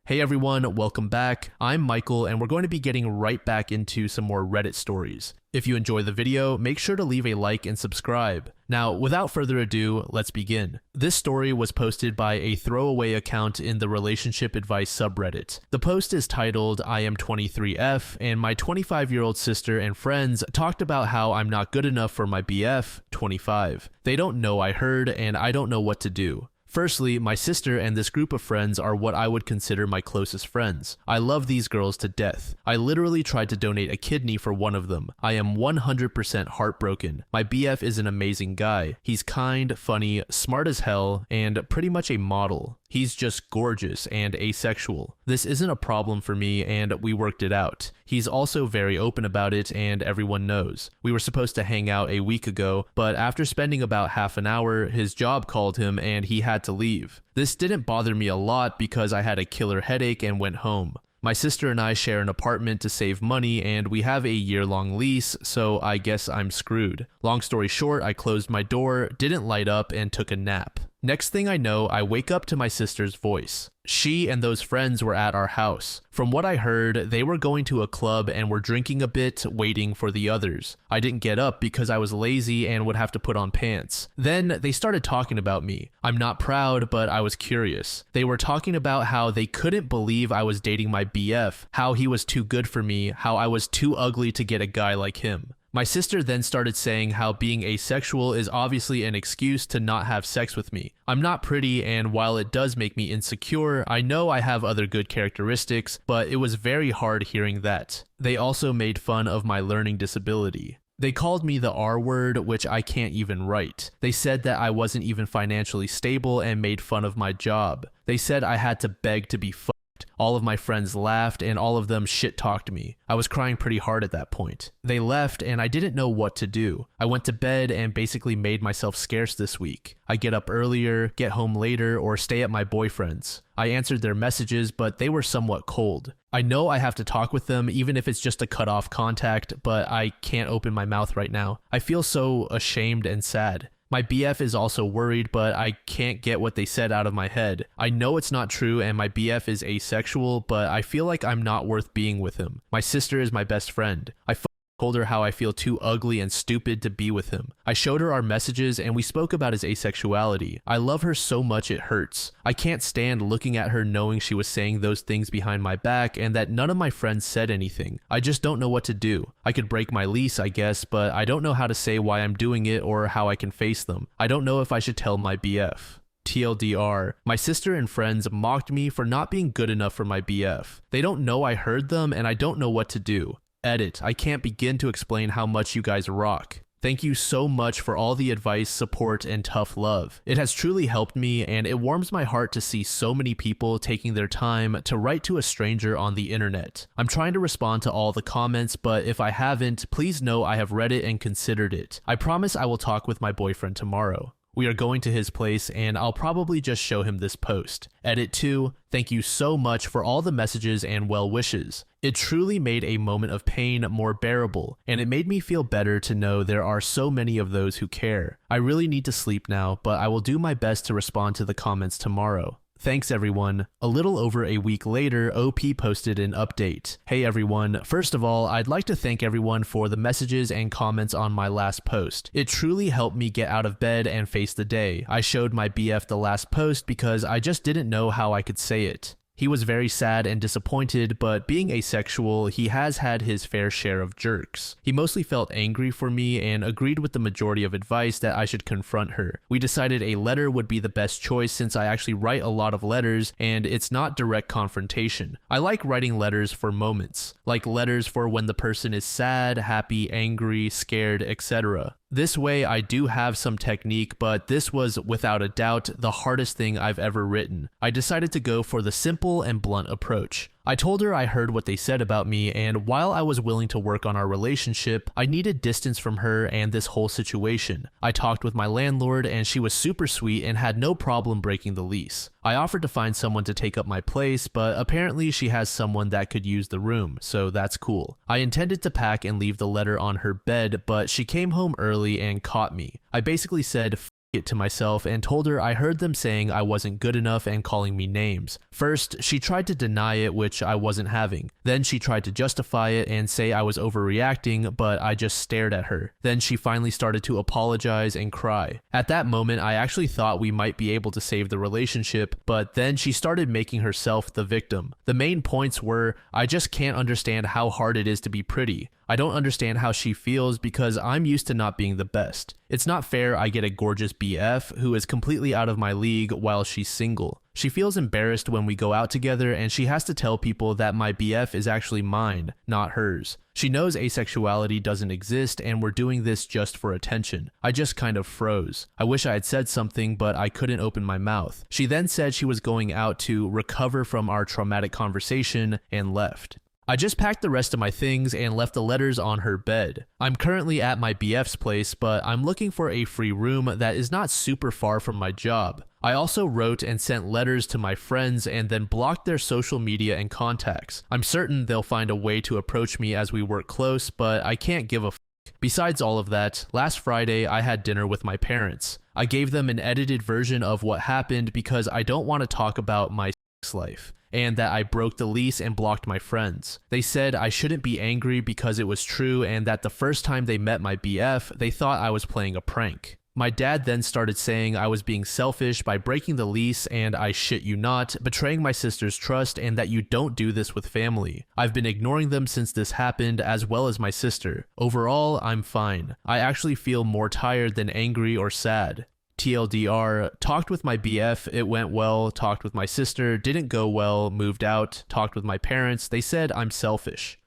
Hey everyone, welcome back. I'm Michael and we're going to be getting right back into some more Reddit stories. If you enjoy the video, make sure to leave a like and subscribe. Now, without further ado, let's begin. This story was posted by a throwaway account in the relationship advice subreddit. The post is titled, I am 23F, and my 25-year-old sister and friends talked about how I'm not good enough for my BF, 25. They don't know I heard, and I don't know what to do. Firstly, my sister and this group of friends are what I would consider my closest friends. I love these girls to death. I literally tried to donate a kidney for one of them. I am 100% heartbroken. My BF is an amazing guy. He's kind, funny, smart as hell, and pretty much a model. He's just gorgeous and asexual. This isn't a problem for me and we worked it out. He's also very open about it and everyone knows. We were supposed to hang out a week ago, but after spending about half an hour, his job called him and he had to leave. This didn't bother me a lot because I had a killer headache and went home. My sister and I share an apartment to save money and we have a year-long lease, so I guess I'm screwed. Long story short, I closed my door, didn't light up, and took a nap. Next thing I know, I wake up to my sister's voice. She and those friends were at our house. From what I heard, they were going to a club and were drinking a bit, waiting for the others. I didn't get up because I was lazy and would have to put on pants. Then they started talking about me. I'm not proud, but I was curious. They were talking about how they couldn't believe I was dating my BF, how he was too good for me, how I was too ugly to get a guy like him. My sister then started saying how being asexual is obviously an excuse to not have sex with me. I'm not pretty, and while it does make me insecure, I know I have other good characteristics, but it was very hard hearing that. They also made fun of my learning disability. They called me the R word, which I can't even write. They said that I wasn't even financially stable and made fun of my job. They said I had to beg to be fucked. All of my friends laughed and all of them shit-talked me. I was crying pretty hard at that point. They left and I didn't know what to do. I went to bed and basically made myself scarce this week. I get up earlier, get home later, or stay at my boyfriend's. I answered their messages, but they were somewhat cold. I know I have to talk with them even if it's just a cut off contact, but I can't open my mouth right now. I feel so ashamed and sad. My BF is also worried, but I can't get what they said out of my head. I know it's not true and my BF is asexual, but I feel like I'm not worth being with him. My sister is my best friend. I told her how I feel too ugly and stupid to be with him. I showed her our messages and we spoke about his asexuality. I love her so much it hurts. I can't stand looking at her knowing she was saying those things behind my back and that none of my friends said anything. I just don't know what to do. I could break my lease, I guess, but I don't know how to say why I'm doing it or how I can face them. I don't know if I should tell my BF. TLDR, my sister and friends mocked me for not being good enough for my BF. They don't know I heard them and I don't know what to do. Edit, I can't begin to explain how much you guys rock. Thank you so much for all the advice, support, and tough love. It has truly helped me, and it warms my heart to see so many people taking their time to write to a stranger on the internet. I'm trying to respond to all the comments, but if I haven't, please know I have read it and considered it. I promise I will talk with my boyfriend tomorrow. We are going to his place and I'll probably just show him this post. Edit 2, thank you so much for all the messages and well wishes. It truly made a moment of pain more bearable, and it made me feel better to know there are so many of those who care. I really need to sleep now, but I will do my best to respond to the comments tomorrow. Thanks everyone. A little over a week later, OP posted an update. Hey everyone, first of all, I'd like to thank everyone for the messages and comments on my last post. It truly helped me get out of bed and face the day. I showed my BF the last post because I just didn't know how I could say it. He was very sad and disappointed, but being asexual, he has had his fair share of jerks. He mostly felt angry for me and agreed with the majority of advice that I should confront her. We decided a letter would be the best choice since I actually write a lot of letters and it's not direct confrontation. I like writing letters for moments, like letters for when the person is sad, happy, angry, scared, etc. This way I do have some technique, but this was without a doubt the hardest thing I've ever written. I decided to go for the simple and blunt approach. I told her I heard what they said about me, and while I was willing to work on our relationship, I needed distance from her and this whole situation. I talked with my landlord and she was super sweet and had no problem breaking the lease. I offered to find someone to take up my place, but apparently she has someone that could use the room, so that's cool. I intended to pack and leave the letter on her bed, but she came home early and caught me. I basically said, it to myself and told her I heard them saying I wasn't good enough and calling me names. First, she tried to deny it, which I wasn't having. Then she tried to justify it and say I was overreacting, but I just stared at her. Then she finally started to apologize and cry. At that moment, I actually thought we might be able to save the relationship, but then she started making herself the victim. The main points were, I just can't understand how hard it is to be pretty. I don't understand how she feels because I'm used to not being the best. It's not fair I get a gorgeous BF who is completely out of my league while she's single. She feels embarrassed when we go out together and she has to tell people that my BF is actually mine, not hers. She knows asexuality doesn't exist and we're doing this just for attention. I just kind of froze. I wish I had said something, but I couldn't open my mouth. She then said she was going out to recover from our traumatic conversation and left. I just packed the rest of my things and left the letters on her bed. I'm currently at my BF's place, but I'm looking for a free room that is not super far from my job. I also wrote and sent letters to my friends and then blocked their social media and contacts. I'm certain they'll find a way to approach me as we work close, but I can't give a f***. Besides all of that, last Friday I had dinner with my parents. I gave them an edited version of what happened because I don't want to talk about my sex life, and that I broke the lease and blocked my friends. They said I shouldn't be angry because it was true and that the first time they met my BF, they thought I was playing a prank. My dad then started saying I was being selfish by breaking the lease and I shit you not, betraying my sister's trust and that you don't do this with family. I've been ignoring them since this happened as well as my sister. Overall, I'm fine. I actually feel more tired than angry or sad. TLDR, talked with my BF, it went well, talked with my sister, didn't go well, moved out, talked with my parents, they said I'm selfish.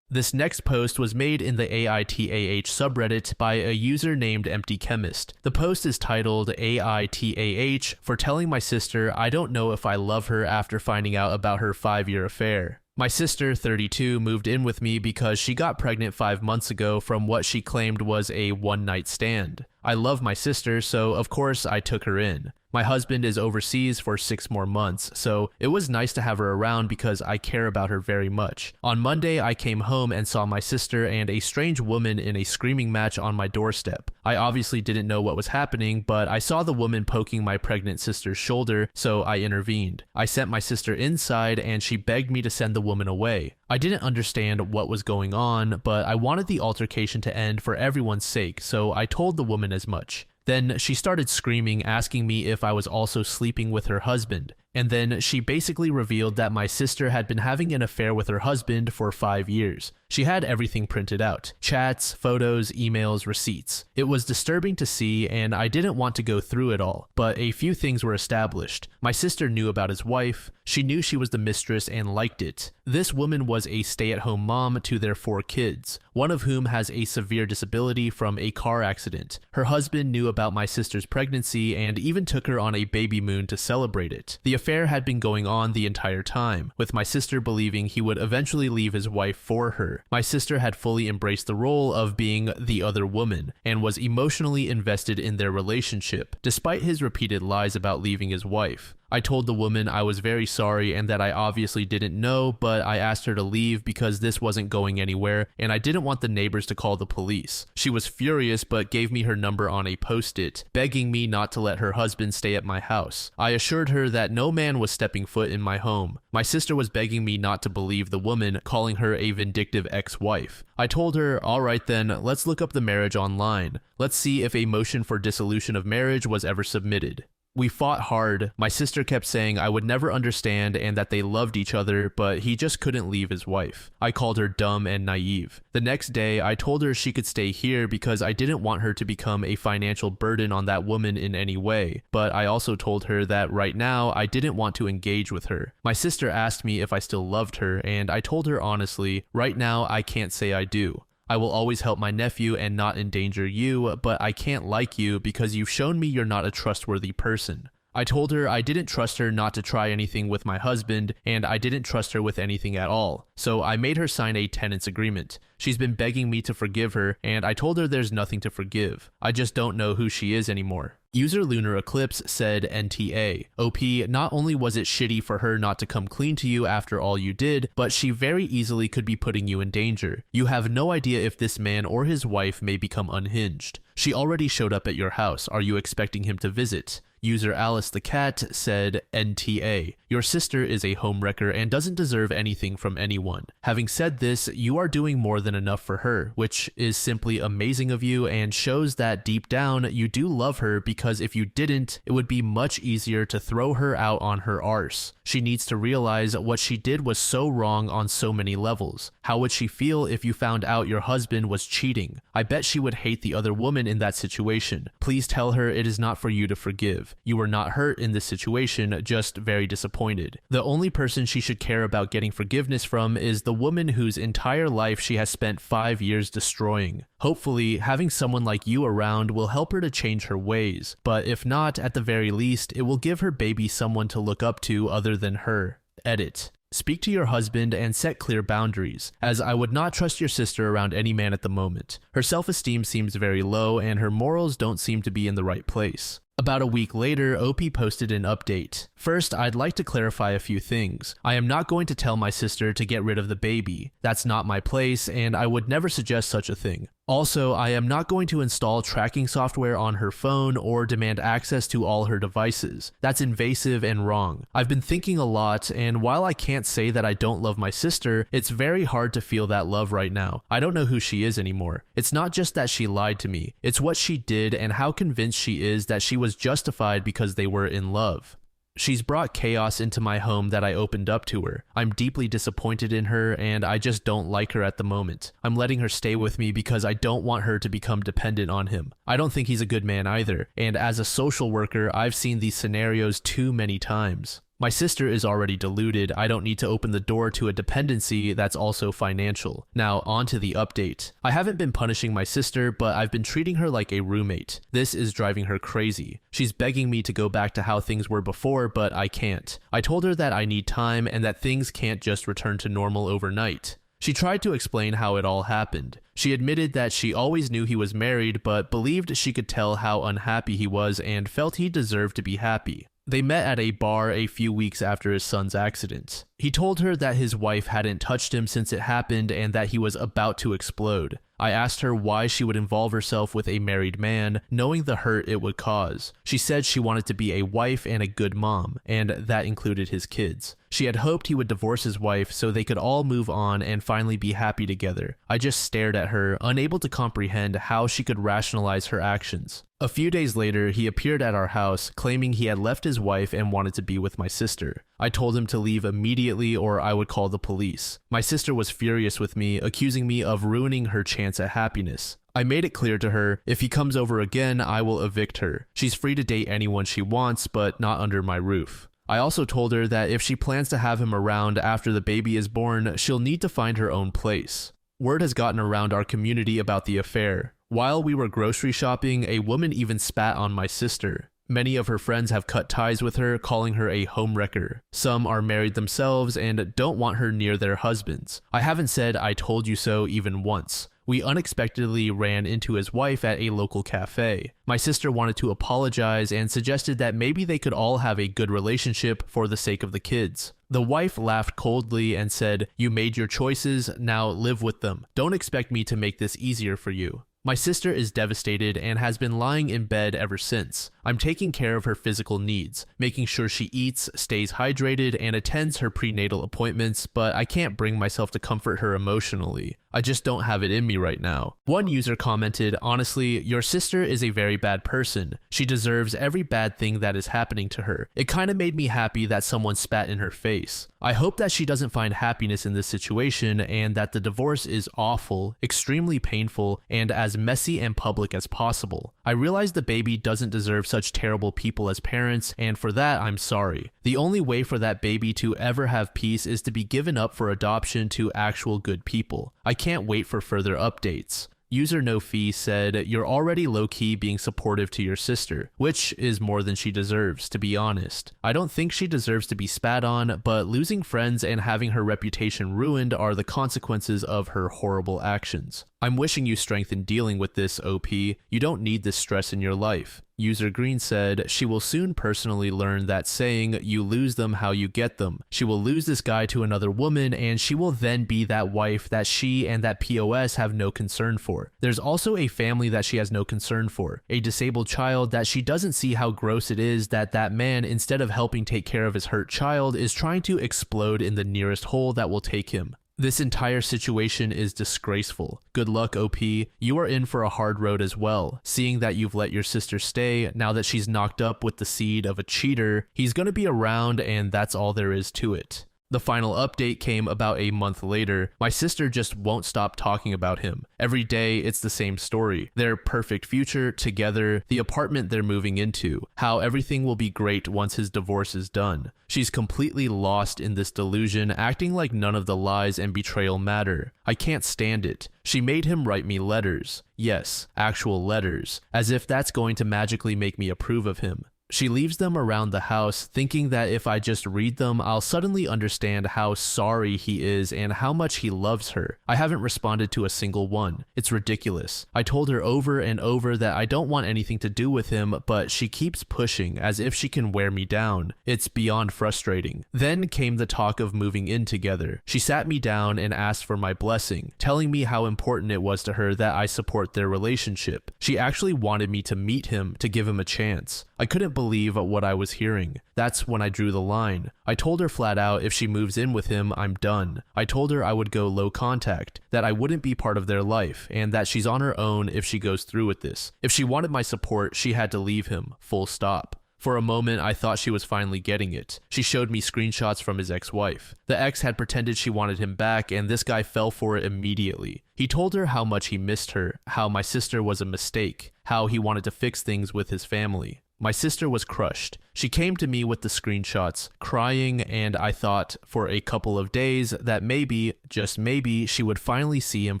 This next post was made in the AITAH subreddit by a user named Empty Chemist. The post is titled AITAH for telling my sister I don't know if I love her after finding out about her 5-year affair. My sister, 32, moved in with me because she got pregnant 5 months ago from what she claimed was a one-night stand. I love my sister, so of course I took her in. My husband is overseas for 6 more months, so it was nice to have her around because I care about her very much. On Monday, I came home and saw my sister and a strange woman in a screaming match on my doorstep. I obviously didn't know what was happening, but I saw the woman poking my pregnant sister's shoulder, so I intervened. I sent my sister inside and she begged me to send the woman away. I didn't understand what was going on, but I wanted the altercation to end for everyone's sake, so I told the woman as much. Then she started screaming, asking me if I was also sleeping with her husband. And then she basically revealed that my sister had been having an affair with her husband for 5 years. She had everything printed out: chats, photos, emails, receipts. It was disturbing to see, and I didn't want to go through it all, but a few things were established. My sister knew about his wife. She knew she was the mistress and liked it. This woman was a stay-at-home mom to their 4 kids, one of whom has a severe disability from a car accident. Her husband knew about my sister's pregnancy and even took her on a baby moon to celebrate it. The affair had been going on the entire time, with my sister believing he would eventually leave his wife for her. My sister had fully embraced the role of being the other woman and was emotionally invested in their relationship, despite his repeated lies about leaving his wife. I told the woman I was very sorry and that I obviously didn't know, but I asked her to leave because this wasn't going anywhere and I didn't want the neighbors to call the police. She was furious but gave me her number on a post-it, begging me not to let her husband stay at my house. I assured her that no man was stepping foot in my home. My sister was begging me not to believe the woman, calling her a vindictive ex-wife. I told her, alright then, let's look up the marriage online. Let's see if a motion for dissolution of marriage was ever submitted. We fought hard. My sister kept saying I would never understand and that they loved each other, but he just couldn't leave his wife. I called her dumb and naive. The next day, I told her she could stay here because I didn't want her to become a financial burden on that woman in any way, but I also told her that right now, I didn't want to engage with her. My sister asked me if I still loved her, and I told her honestly, right now I can't say I do. I will always help my nephew and not endanger you, but I can't like you because you've shown me you're not a trustworthy person. I told her I didn't trust her not to try anything with my husband, and I didn't trust her with anything at all, so I made her sign a tenants agreement. She's been begging me to forgive her, and I told her there's nothing to forgive. I just don't know who she is anymore. User Lunar Eclipse said NTA. OP, not only was it shitty for her not to come clean to you after all you did, but she very easily could be putting you in danger. You have no idea if this man or his wife may become unhinged. She already showed up at your house. Are you expecting him to visit? User Alice the Cat said NTA. Your sister is a homewrecker and doesn't deserve anything from anyone. Having said this, you are doing more than enough for her, which is simply amazing of you and shows that deep down you do love her, because if you didn't, it would be much easier to throw her out on her arse. She needs to realize what she did was so wrong on so many levels. How would she feel if you found out your husband was cheating? I bet she would hate the other woman in that situation. Please tell her it is not for you to forgive. You were not hurt in this situation, just very disappointed. The only person she should care about getting forgiveness from is the woman whose entire life she has spent 5 years destroying. Hopefully, having someone like you around will help her to change her ways, but if not, at the very least, it will give her baby someone to look up to other than her. Edit. Speak to your husband and set clear boundaries, as I would not trust your sister around any man at the moment. Her self-esteem seems very low and her morals don't seem to be in the right place. About a week later, OP posted an update. First, I'd like to clarify a few things. I am not going to tell my sister to get rid of the baby. That's not my place, and I would never suggest such a thing. Also, I am not going to install tracking software on her phone or demand access to all her devices. That's invasive and wrong. I've been thinking a lot, and while I can't say that I don't love my sister, it's very hard to feel that love right now. I don't know who she is anymore. It's not just that she lied to me. It's what she did and how convinced she is that she was justified because they were in love. She's brought chaos into my home that I opened up to her. I'm deeply disappointed in her, and I just don't like her at the moment. I'm letting her stay with me because I don't want her to become dependent on him. I don't think he's a good man either, and as a social worker, I've seen these scenarios too many times. My sister is already deluded. I don't need to open the door to a dependency that's also financial. Now, on to the update. I haven't been punishing my sister, but I've been treating her like a roommate. This is driving her crazy. She's begging me to go back to how things were before, but I can't. I told her that I need time and that things can't just return to normal overnight. She tried to explain how it all happened. She admitted that she always knew he was married, but believed she could tell how unhappy he was and felt he deserved to be happy. They met at a bar a few weeks after his son's accident. He told her that his wife hadn't touched him since it happened and that he was about to explode. I asked her why she would involve herself with a married man, knowing the hurt it would cause. She said she wanted to be a wife and a good mom, and that included his kids. She had hoped he would divorce his wife so they could all move on and finally be happy together. I just stared at her, unable to comprehend how she could rationalize her actions. A few days later, he appeared at our house, claiming he had left his wife and wanted to be with my sister. I told him to leave immediately or I would call the police. My sister was furious with me, accusing me of ruining her chance at happiness. I made it clear to her, if he comes over again, I will evict her. She's free to date anyone she wants, but not under my roof. I also told her that if she plans to have him around after the baby is born, she'll need to find her own place. Word has gotten around our community about the affair. While we were grocery shopping, a woman even spat on my sister. Many of her friends have cut ties with her, calling her a homewrecker. Some are married themselves and don't want her near their husbands. I haven't said "I told you so" even once. We unexpectedly ran into his wife at a local cafe. My sister wanted to apologize and suggested that maybe they could all have a good relationship for the sake of the kids. The wife laughed coldly and said, "You made your choices, now live with them. Don't expect me to make this easier for you." My sister is devastated and has been lying in bed ever since. I'm taking care of her physical needs, making sure she eats, stays hydrated, and attends her prenatal appointments, but I can't bring myself to comfort her emotionally. I just don't have it in me right now. One user commented, "Honestly, your sister is a very bad person. She deserves every bad thing that is happening to her. It kind of made me happy that someone spat in her face. I hope that she doesn't find happiness in this situation and that the divorce is awful, extremely painful, and as messy and public as possible. I realize the baby doesn't deserve such terrible people as parents, and for that I'm sorry. The only way for that baby to ever have peace is to be given up for adoption to actual good people. I can't wait for further updates." User No Fee said, "You're already low-key being supportive to your sister, which is more than she deserves, to be honest. I don't think she deserves to be spat on, but losing friends and having her reputation ruined are the consequences of her horrible actions. I'm wishing you strength in dealing with this, OP. You don't need this stress in your life." User Green said, she will soon personally learn that saying, you lose them how you get them. She will lose this guy to another woman, and she will then be that wife that she and that POS have no concern for. There's also a family that she has no concern for, a disabled child that she doesn't see how gross it is that that man, instead of helping take care of his hurt child, is trying to explode in the nearest hole that will take him. This entire situation is disgraceful. Good luck, OP. You are in for a hard road as well. Seeing that you've let your sister stay, now that she's knocked up with the seed of a cheater, he's gonna be around and that's all there is to it. The final update came about a month later. My sister just won't stop talking about him. Every day, it's the same story. Their perfect future, together, the apartment they're moving into, how everything will be great once his divorce is done. She's completely lost in this delusion, acting like none of the lies and betrayal matter. I can't stand it. She made him write me letters. Yes, actual letters. As if that's going to magically make me approve of him. She leaves them around the house, thinking that if I just read them, I'll suddenly understand how sorry he is and how much he loves her. I haven't responded to a single one. It's ridiculous. I told her over and over that I don't want anything to do with him, but she keeps pushing as if she can wear me down. It's beyond frustrating. Then came the talk of moving in together. She sat me down and asked for my blessing, telling me how important it was to her that I support their relationship. She actually wanted me to meet him to give him a chance. I couldn't believe what I was hearing. That's when I drew the line. I told her flat out if she moves in with him, I'm done. I told her I would go low contact, that I wouldn't be part of their life, and that she's on her own if she goes through with this. If she wanted my support, she had to leave him. Full stop. For a moment, I thought she was finally getting it. She showed me screenshots from his ex-wife. The ex had pretended she wanted him back, and this guy fell for it immediately. He told her how much he missed her, how my sister was a mistake, how he wanted to fix things with his family. My sister was crushed. She came to me with the screenshots, crying, and I thought for a couple of days that maybe, just maybe, she would finally see him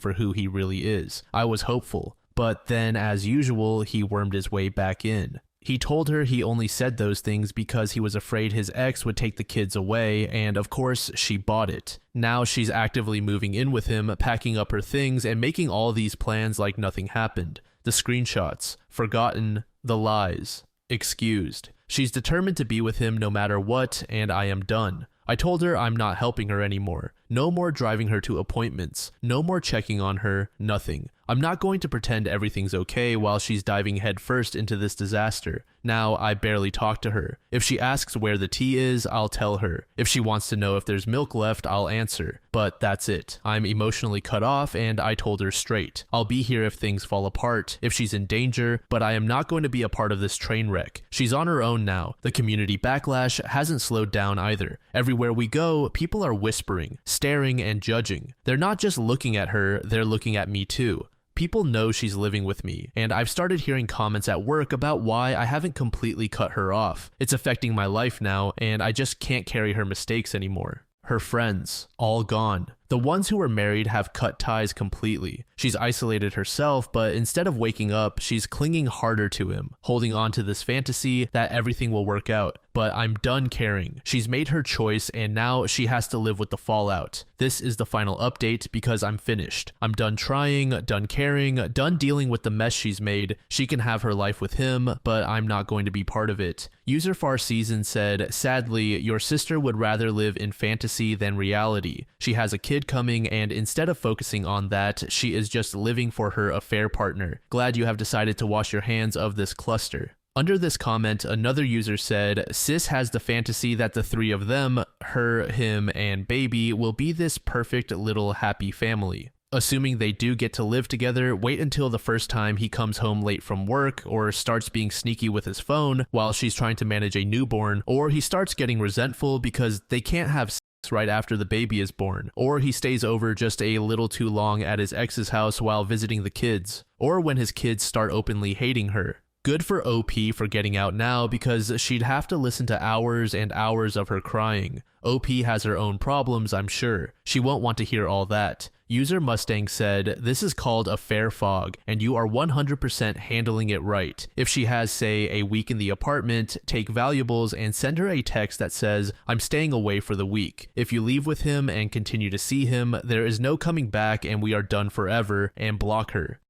for who he really is. I was hopeful. But then, as usual, he wormed his way back in. He told her he only said those things because he was afraid his ex would take the kids away, and of course, she bought it. Now she's actively moving in with him, packing up her things, and making all these plans like nothing happened. The screenshots, forgotten, the lies. Excused. She's determined to be with him no matter what, and I am done. I told her I'm not helping her anymore. No more driving her to appointments. No more checking on her. Nothing. I'm not going to pretend everything's okay while she's diving headfirst into this disaster. Now, I barely talk to her. If she asks where the tea is, I'll tell her. If she wants to know if there's milk left, I'll answer. But that's it. I'm emotionally cut off, and I told her straight. I'll be here if things fall apart, if she's in danger, but I am not going to be a part of this train wreck. She's on her own now. The community backlash hasn't slowed down either. Everywhere we go, people are whispering, staring, and judging. They're not just looking at her, they're looking at me too. People know she's living with me, and I've started hearing comments at work about why I haven't completely cut her off. It's affecting my life now, and I just can't carry her mistakes anymore. Her friends, all gone. The ones who were married have cut ties completely. She's isolated herself, but instead of waking up, she's clinging harder to him, holding on to this fantasy that everything will work out. But I'm done caring. She's made her choice, and now she has to live with the fallout. This is the final update because I'm finished. I'm done trying, done caring, done dealing with the mess she's made. She can have her life with him, but I'm not going to be part of it. User Far Season said, sadly, your sister would rather live in fantasy than reality. She has a kid coming, and instead of focusing on that, she is just living for her affair partner. Glad you have decided to wash your hands of this cluster. Under this comment, another user said, Sis has the fantasy that the three of them, her, him, and baby, will be this perfect little happy family. Assuming they do get to live together, wait until the first time he comes home late from work, or starts being sneaky with his phone while she's trying to manage a newborn, or he starts getting resentful because they can't have sex right after the baby is born, or he stays over just a little too long at his ex's house while visiting the kids, or when his kids start openly hating her. Good for OP for getting out now because she'd have to listen to hours and hours of her crying. OP has her own problems, I'm sure. She won't want to hear all that. User Mustang said, this is called a fair fog, and you are 100% handling it right. If she has, say, a week in the apartment, take valuables and send her a text that says, I'm staying away for the week. If you leave with him and continue to see him, there is no coming back and we are done forever, and block her.